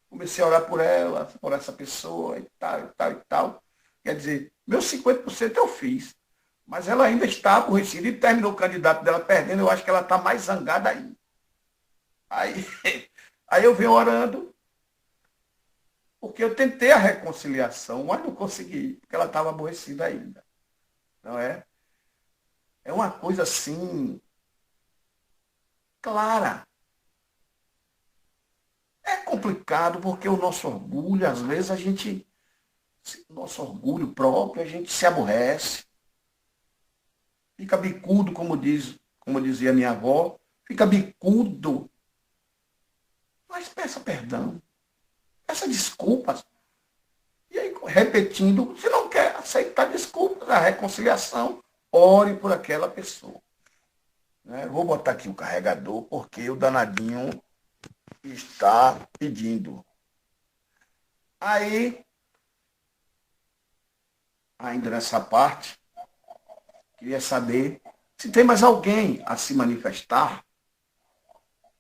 Comecei a orar por ela, por essa pessoa e tal, e tal, e tal. Quer dizer, meus 50% eu fiz. Mas ela ainda está aborrecida e terminou o candidato dela perdendo. Eu acho que ela está mais zangada ainda. Aí eu venho orando, porque eu tentei a reconciliação, mas não consegui, porque ela estava aborrecida ainda. Não é? É uma coisa assim, clara. É complicado, porque o nosso orgulho, às vezes nosso orgulho próprio, a gente se aborrece. Fica bicudo, como dizia minha avó, fica bicudo. Mas peça perdão, peça desculpas. E aí, repetindo, se não quer aceitar desculpas, a reconciliação, ore por aquela pessoa. Né? Vou botar aqui o carregador, porque o danadinho está pedindo. Aí, ainda nessa parte, queria saber se tem mais alguém a se manifestar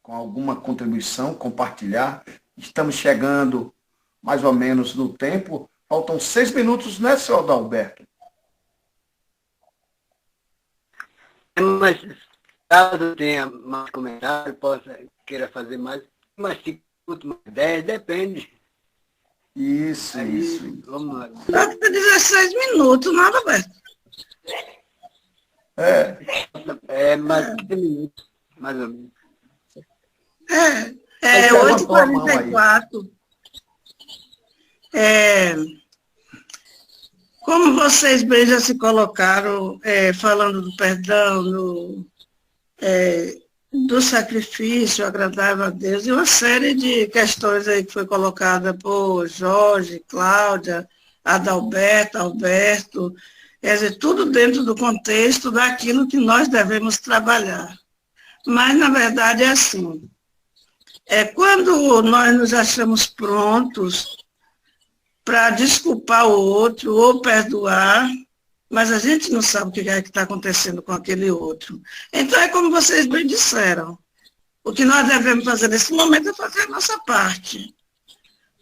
com alguma contribuição, compartilhar. Estamos chegando mais ou menos no tempo. Faltam 6 minutos, né, senhor Adalberto? Mas caso tenha mais comentário, queira fazer mais 5 minutos, mais 10, depende. Isso, Aí, isso. Vamos lá. Dá para 16 minutos, nada, Alberto. Mais 15 minutos, mais ou menos. É 8h44. Como vocês bem já se colocaram, falando do perdão, do sacrifício agradável a Deus, e uma série de questões aí que foi colocada por Jorge, Cláudia, Adalberto, Alberto, quer dizer, tudo dentro do contexto daquilo que nós devemos trabalhar. Mas, na verdade, é assim. Quando nós nos achamos prontos para desculpar o outro ou perdoar, mas a gente não sabe o que é que está acontecendo com aquele outro. Então, é como vocês bem disseram. O que nós devemos fazer nesse momento é fazer a nossa parte.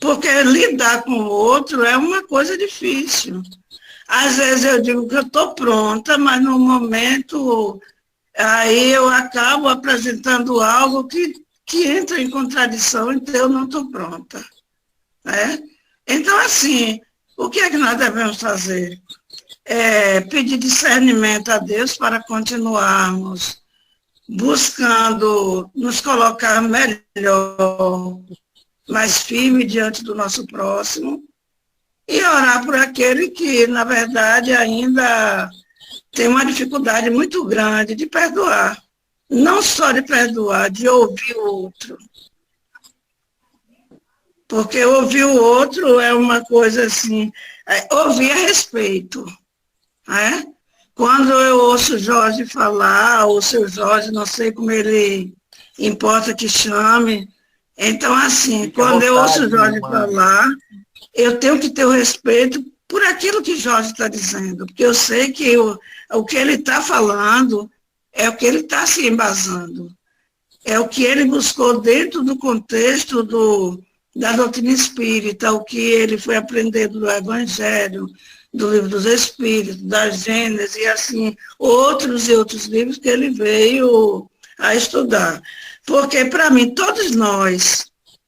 Porque lidar com o outro é uma coisa difícil. Às vezes eu digo que eu estou pronta, mas no momento aí eu acabo apresentando algo que entra em contradição, então eu não estou pronta. Né? Então, assim, o que é que nós devemos fazer? Pedir discernimento a Deus para continuarmos buscando nos colocar melhor, mais firme diante do nosso próximo, e orar por aquele que, na verdade, ainda tem uma dificuldade muito grande de perdoar. Não só de perdoar, de ouvir o outro. Porque ouvir o outro é uma coisa assim, ouvir a respeito. Né? Quando eu ouço o Jorge falar, ou o seu Jorge, não sei como ele importa que chame, então assim, quando eu ouço o Jorge falar, eu tenho que ter o respeito por aquilo que Jorge está dizendo, porque eu sei que o que ele está falando é o que ele está se embasando. É o que ele buscou dentro do contexto da doutrina espírita, o que ele foi aprendendo do Evangelho, do Livro dos Espíritos, da Gênesis, e assim, outros e outros livros que ele veio a estudar. Porque, para mim, todos nós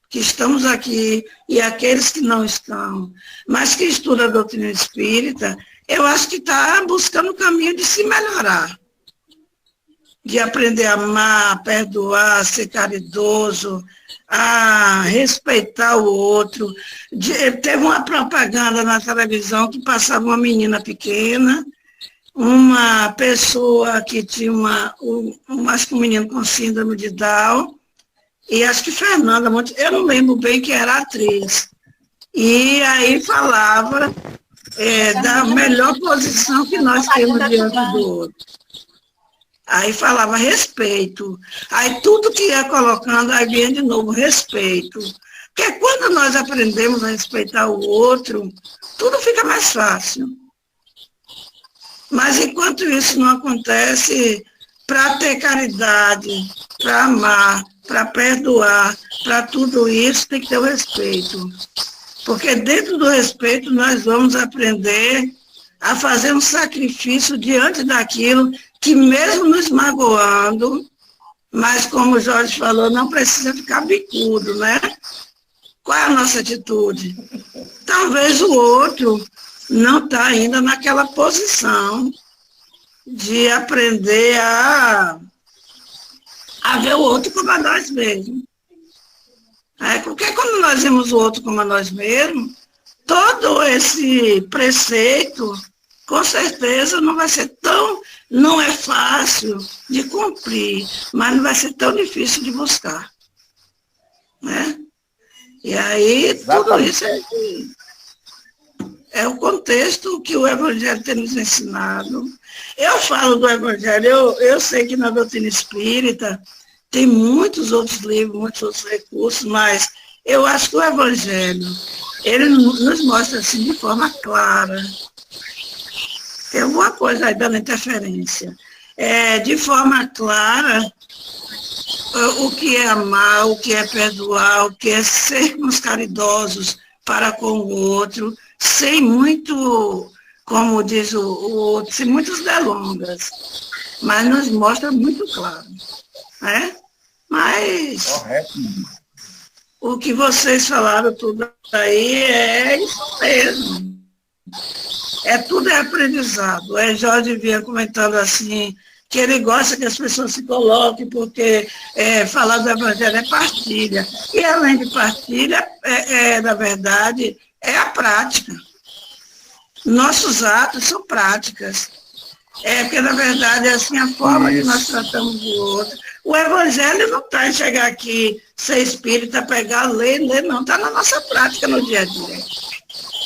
que estamos aqui e aqueles que não estão, mas que estudam a doutrina espírita, eu acho que está buscando o caminho de se melhorar, de aprender a amar, a perdoar, a ser caridoso, a respeitar o outro. Teve uma propaganda na televisão que passava uma menina pequena, uma pessoa que tinha acho que um menino com síndrome de Down, e acho que Fernanda, eu não lembro bem quem era a atriz. E aí falava da melhor posição que nós temos diante do outro. Aí falava respeito. Aí tudo que ia colocando, aí vinha de novo respeito. Porque quando nós aprendemos a respeitar o outro, tudo fica mais fácil. Mas enquanto isso não acontece, para ter caridade, para amar, para perdoar, para tudo isso tem que ter o respeito. Porque dentro do respeito nós vamos aprender a fazer um sacrifício diante daquilo que mesmo nos magoando, mas como o Jorge falou, não precisa ficar bicudo, né? Qual é a nossa atitude? Talvez o outro não está ainda naquela posição de aprender a ver o outro como a nós mesmos. Porque quando nós vemos o outro como a nós mesmos, todo esse preceito, com certeza, não vai ser não é fácil de cumprir, mas não vai ser tão difícil de buscar. Né? E aí, exatamente. Tudo isso é o contexto que o Evangelho tem nos ensinado. Eu falo do Evangelho, eu sei que na doutrina espírita tem muitos outros livros, muitos outros recursos, mas eu acho que o Evangelho, ele nos mostra assim de forma clara. Tem alguma coisa aí dando interferência. De forma clara, o que é amar, o que é perdoar, o que é sermos caridosos para com o outro, sem muito, como diz o outro, sem muitas delongas, mas nos mostra muito claro. Né? Mas correto. O que vocês falaram tudo aí é isso mesmo. Tudo é aprendizado. O Jorge vinha comentando assim, que ele gosta que as pessoas se coloquem, porque falar do Evangelho é partilha. E além de partilha, na verdade, é a prática. Nossos atos são práticas. Porque, na verdade, é assim a forma que nós tratamos o outro. O Evangelho não está em chegar aqui, ser espírita, pegar, ler, não. Está na nossa prática no dia a dia.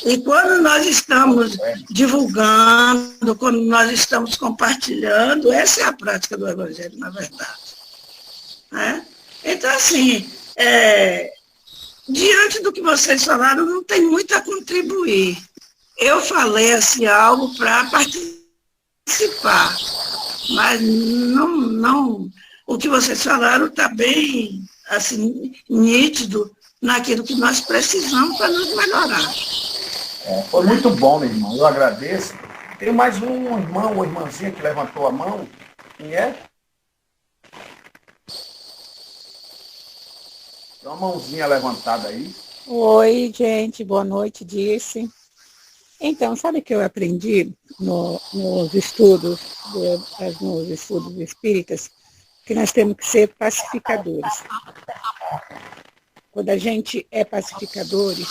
E quando nós estamos divulgando, quando nós estamos compartilhando, essa é a prática do Evangelho, na verdade. Né? Então, assim, diante do que vocês falaram, não tem muito a contribuir. Eu falei assim, algo para participar, mas não, o que vocês falaram está bem assim, nítido naquilo que nós precisamos para nos melhorar. Foi muito bom, meu irmão. Eu agradeço. Tem mais um irmão ou irmãzinha que levantou a mão. Quem é? Tem uma mãozinha levantada aí. Oi, gente. Boa noite, Disse. Então, sabe o que eu aprendi nos estudos espíritas? Que nós temos que ser pacificadores. Quando a gente é pacificadores,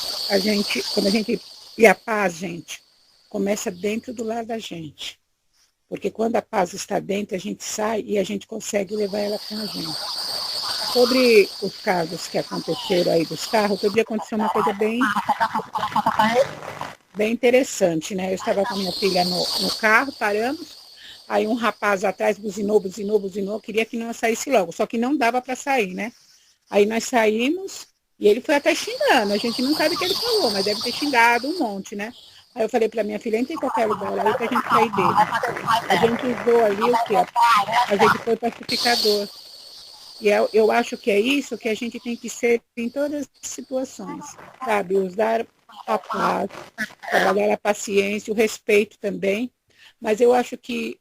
e a paz, gente, começa dentro do lar da gente. Porque quando a paz está dentro, a gente sai e a gente consegue levar ela com a gente. Sobre os casos que aconteceram aí dos carros, outro dia aconteceu uma coisa bem interessante, né? Eu estava com a minha filha no carro, paramos, aí um rapaz atrás buzinou, queria que nós saísse logo, só que não dava para sair, né? Aí nós saímos, e ele foi até xingando, a gente não sabe o que ele falou, mas deve ter xingado um monte, né? Aí eu falei para minha filha, entra em qualquer lugar aí para a gente sair dele. A gente usou ali o quê? A gente foi pacificador. E eu acho que é isso que a gente tem que ser em todas as situações, sabe? Usar a paz, trabalhar a paciência, o respeito também. Mas eu acho que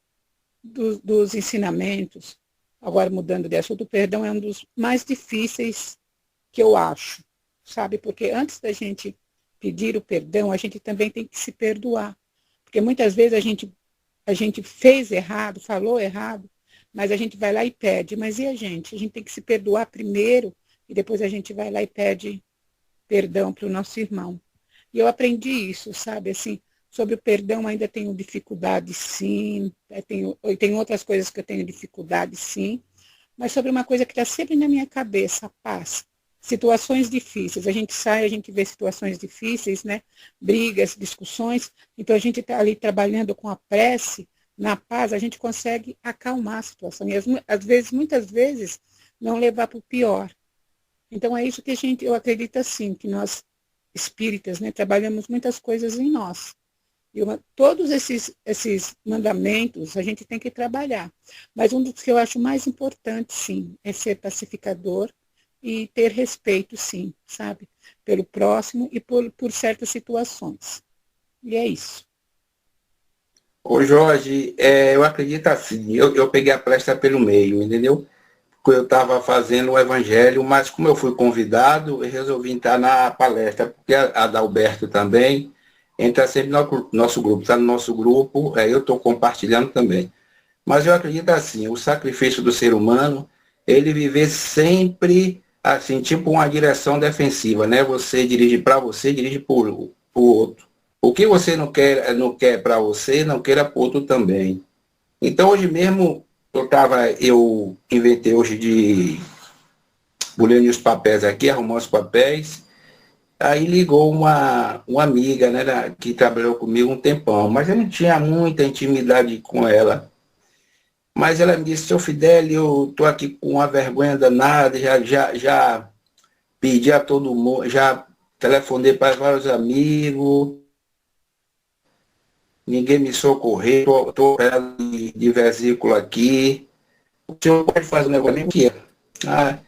dos ensinamentos, agora mudando de assunto, o perdão é um dos mais difíceis que eu acho, sabe? Porque antes da gente pedir o perdão, a gente também tem que se perdoar. Porque muitas vezes a gente fez errado, falou errado, mas a gente vai lá e pede. Mas e a gente? A gente tem que se perdoar primeiro e depois a gente vai lá e pede perdão para o nosso irmão. E eu aprendi isso, sabe? Assim, sobre o perdão ainda tenho dificuldade, sim. Tenho outras coisas que eu tenho dificuldade, sim. Mas sobre uma coisa que está sempre na minha cabeça, a paz. Situações difíceis. A gente sai, a gente vê situações difíceis, né? Brigas, discussões. Então a gente está ali trabalhando com a prece, na paz, a gente consegue acalmar a situação. E às vezes, muitas vezes, não levar para o pior. Então é isso que eu acredito assim, que nós, espíritas, né, trabalhamos muitas coisas em nós. E todos esses mandamentos a gente tem que trabalhar. Mas um dos que eu acho mais importante, sim, é ser pacificador e ter respeito, sim, sabe? Pelo próximo e por certas situações. E é isso. Ô Jorge, eu acredito assim, eu peguei a palestra pelo meio, entendeu? Porque eu estava fazendo o evangelho, mas como eu fui convidado, eu resolvi entrar na palestra, porque a Adalberto também entra sempre no nosso grupo, está no nosso grupo, eu estou compartilhando também. Mas eu acredito assim, o sacrifício do ser humano, ele viver sempre assim, tipo uma direção defensiva, né? Você dirige para você, dirige para o outro. O que você não quer para você, não queira para o outro também. Então hoje mesmo eu inventei hoje de bulhando os papéis aqui, arrumar os papéis. Aí ligou uma amiga, né, que trabalhou comigo um tempão, mas eu não tinha muita intimidade com ela. Mas ela me disse, seu Fidélio, eu estou aqui com uma vergonha danada, já pedi a todo mundo, já telefonei para vários amigos, ninguém me socorreu, estou operado de vesícula aqui. O senhor pode fazer um negócio nem que é.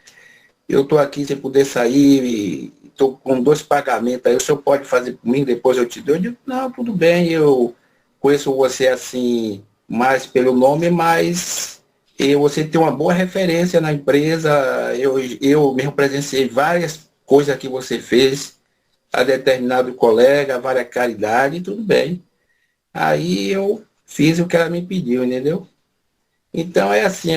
Eu estou aqui, se puder sair, estou com 2 pagamentos aí, o senhor pode fazer por mim, depois eu te dou? Eu digo, não, tudo bem, eu conheço você assim, mais pelo nome, mas você tem uma boa referência na empresa, eu mesmo presenciei várias coisas que você fez a determinado colega, várias caridades, tudo bem. Aí eu fiz o que ela me pediu, entendeu? Então é assim,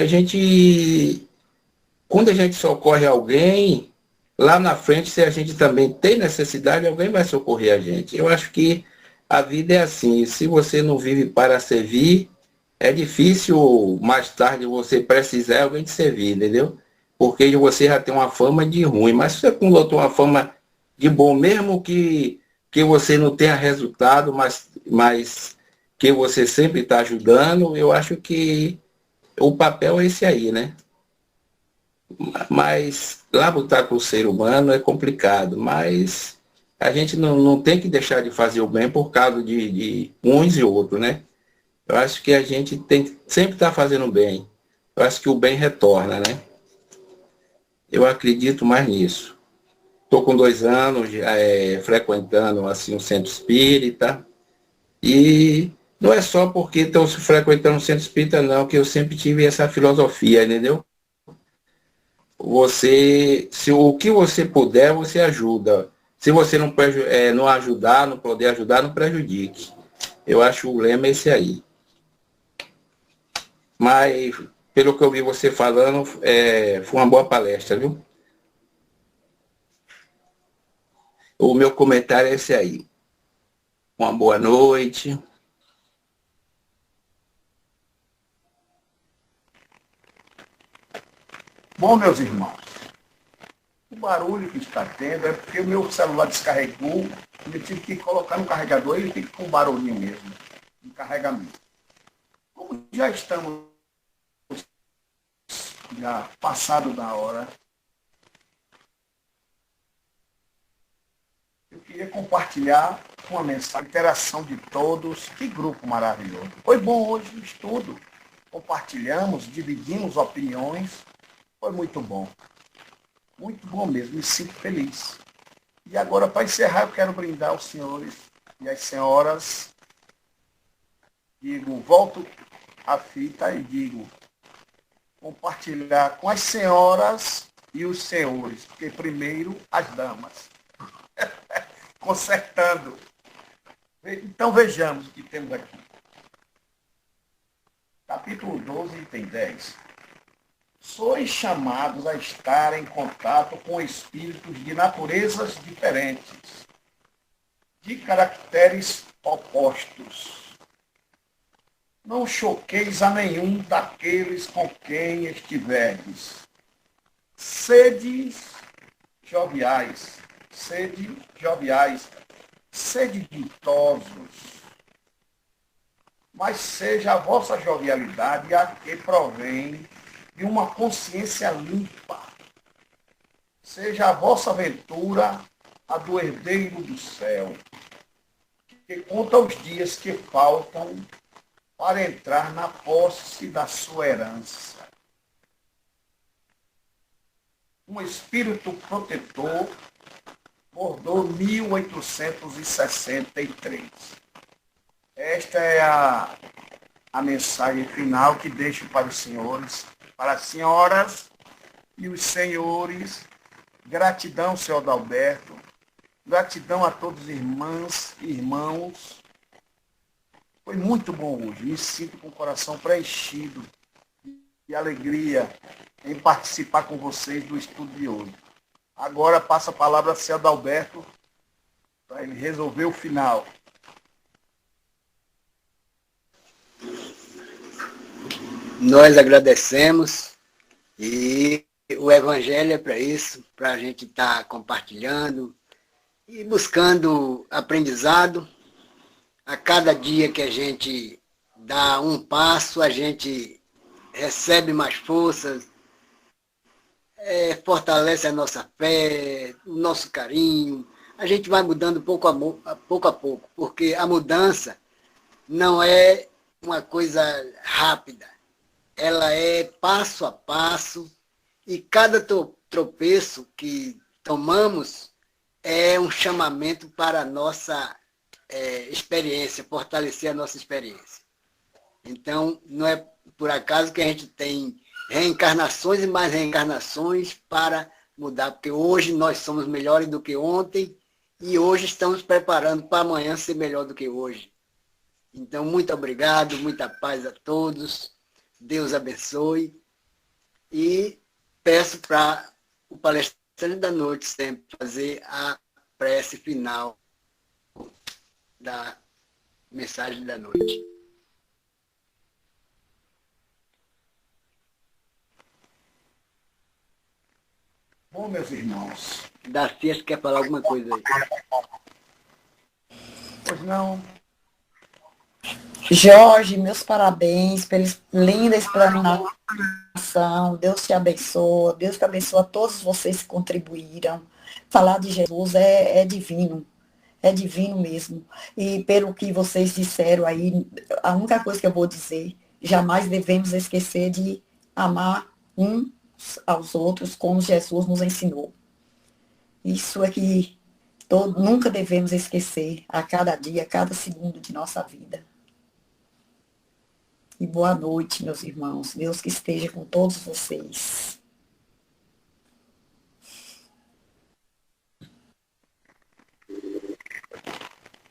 quando a gente socorre alguém, lá na frente, se a gente também tem necessidade, alguém vai socorrer a gente. Eu acho que a vida é assim, se você não vive para servir, é difícil mais tarde você precisar alguém te servir, entendeu? Porque você já tem uma fama de ruim, mas se você acumulou uma fama de bom, mesmo que você não tenha resultado, mas que você sempre está ajudando, eu acho que o papel é esse aí, né? Mas lá botar com o ser humano é complicado, mas a gente não tem que deixar de fazer o bem por causa de uns e outros, né? Eu acho que a gente tem que sempre estar fazendo o bem. Eu acho que o bem retorna, né? Eu acredito mais nisso. Estou com 2 anos frequentando assim, um centro espírita. E não é só porque estou frequentando um centro espírita, não, que eu sempre tive essa filosofia, entendeu? Se o que você puder, você ajuda. Se você não ajudar, não poder ajudar, não prejudique. Eu acho o lema esse aí. Mas, pelo que eu vi você falando, foi uma boa palestra, viu? O meu comentário é esse aí. Uma boa noite. Bom, meus irmãos, o barulho que está tendo é porque o meu celular descarregou, eu tive que colocar no carregador e ele fica com um barulhinho mesmo, no carregamento. Como já estamos passado da hora, eu queria compartilhar uma mensagem, interação de todos. Que grupo maravilhoso. Foi bom hoje o estudo. Compartilhamos, dividimos opiniões. Foi muito bom. Muito bom mesmo, me sinto feliz. E agora, para encerrar, eu quero brindar aos senhores e às senhoras. Digo, volto a fita e digo, compartilhar com as senhoras e os senhores, porque primeiro as damas. Consertando. Então vejamos o que temos aqui. Capítulo 12, item 10. Sois chamados a estar em contato com espíritos de naturezas diferentes, de caracteres opostos. Não choqueis a nenhum daqueles com quem estiverdes. Sede joviais, sede ditosos, mas seja a vossa jovialidade a que provém de uma consciência limpa. Seja a vossa aventura a do herdeiro do céu, que conta os dias que faltam para entrar na posse da sua herança. Um espírito protetor bordou 1863. Esta é a mensagem final que deixo para os senhores, para as senhoras e os senhores. Gratidão, senhor Adalberto. Gratidão a todos os irmãs e irmãos. Foi muito bom hoje. Me sinto com o coração preenchido de alegria em participar com vocês do estudo de hoje. Agora passa a palavra a senhor Adalberto para ele resolver o final. Nós agradecemos e o Evangelho é para isso, para a gente estar compartilhando e buscando aprendizado. A cada dia que a gente dá um passo, a gente recebe mais forças, fortalece a nossa fé, o nosso carinho. A gente vai mudando pouco a pouco, porque a mudança não é uma coisa rápida. Ela é passo a passo e cada tropeço que tomamos é um chamamento para a nossa experiência, fortalecer a nossa experiência. Então, não é por acaso que a gente tem reencarnações e mais reencarnações para mudar, porque hoje nós somos melhores do que ontem e hoje estamos preparando para amanhã ser melhor do que hoje. Então, muito obrigado, muita paz a todos. Deus abençoe e peço para o palestrante da noite sempre fazer a prece final da mensagem da noite. Bom, meus irmãos. Darcy, quer falar alguma coisa aí? Pois não. Jorge, meus parabéns pela linda explanação. Deus te abençoa. Deus te abençoa a todos vocês que contribuíram. Falar de Jesus é divino. É divino mesmo. E pelo que vocês disseram aí, a única coisa que eu vou dizer, jamais devemos esquecer de amar uns aos outros como Jesus nos ensinou. Isso é que nunca devemos esquecer a cada dia, a cada segundo de nossa vida. E boa noite, meus irmãos. Deus que esteja com todos vocês.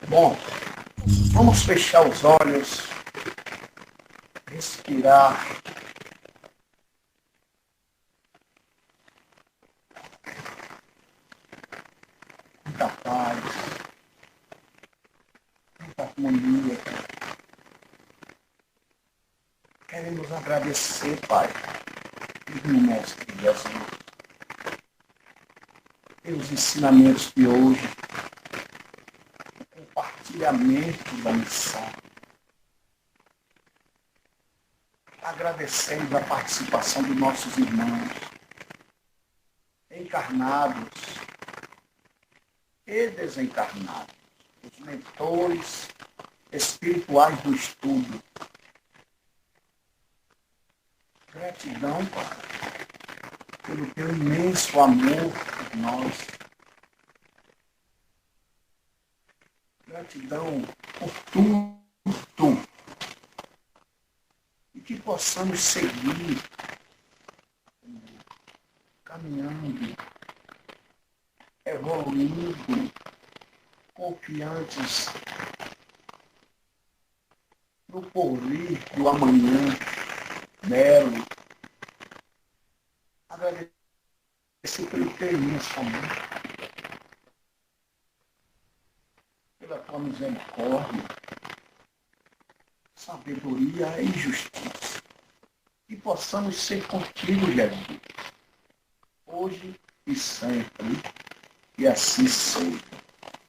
Bom, vamos fechar os olhos, respirar. Muita paz, muita harmonia. Queremos agradecer, Pai, no Mestre Jesus, pelos ensinamentos de hoje, o compartilhamento da missão. Agradecemos a participação dos nossos irmãos, encarnados e desencarnados, os mentores espirituais do estudo. Gratidão, Pai. pelo teu imenso amor por nós. Gratidão por tudo. E que possamos seguir caminhando, evoluindo, confiantes no porvir do amanhã belo. Agradecer pelo teu imenso amor, pela tua misericórdia, sabedoria e justiça. E possamos ser contigo, Jesus, hoje e sempre. E assim seja.